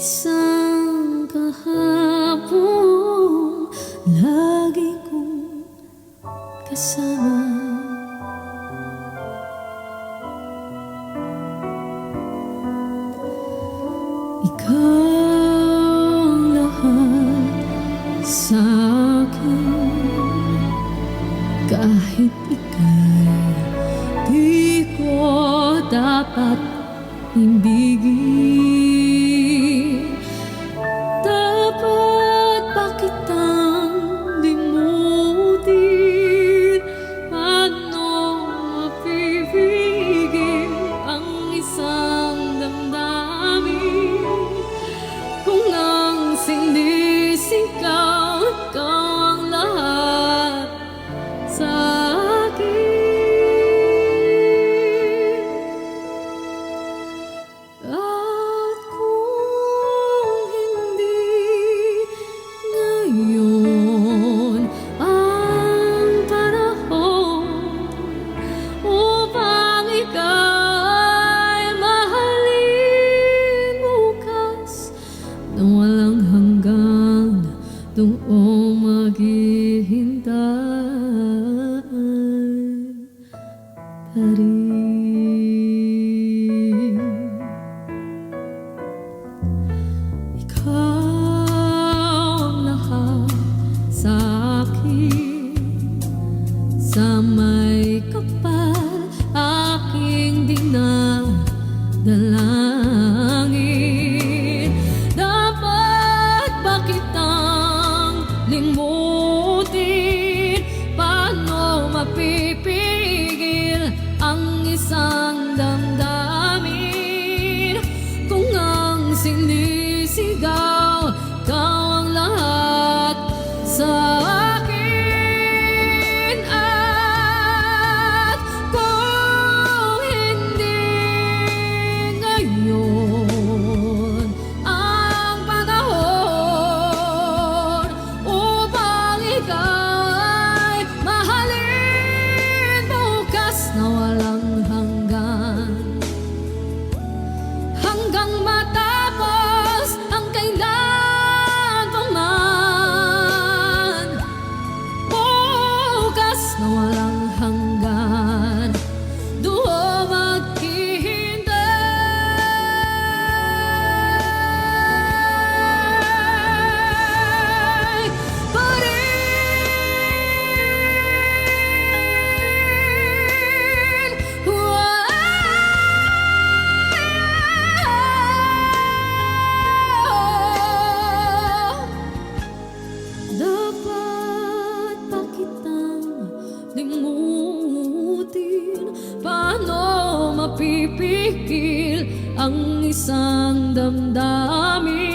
Isang kahapon lagi kong kasama. Ikaw ang lahat sa akin, kahit ika'y di ko dapat ibigin. Dapat ba kitang limutin? Paano mapipigil ang isang damdamin kung ang sinisigaw ka ang lahat sa akin? At kung hindi ngayon ang panahon upang ika'y mahalin, bukas na walang hanggan doong maghihintay pa rin. Ikaw ang lahat sa akin, sa may kapal aking dinadalangin. Dapat ba kitang limutin? Paano mapipigil ang isang damdamin kung ang sinisigaw ka ang lahat sa akin? At kung hindi ngayon ang panahon upang ika'y mahalin, bukas na walang hanggan, hanggang matapos ang kailan pa man. Bukas na walang hanggan, doon maghihintay pa rin. Dapat ba kitang limutin? Paano mapipigil ang isang damdamin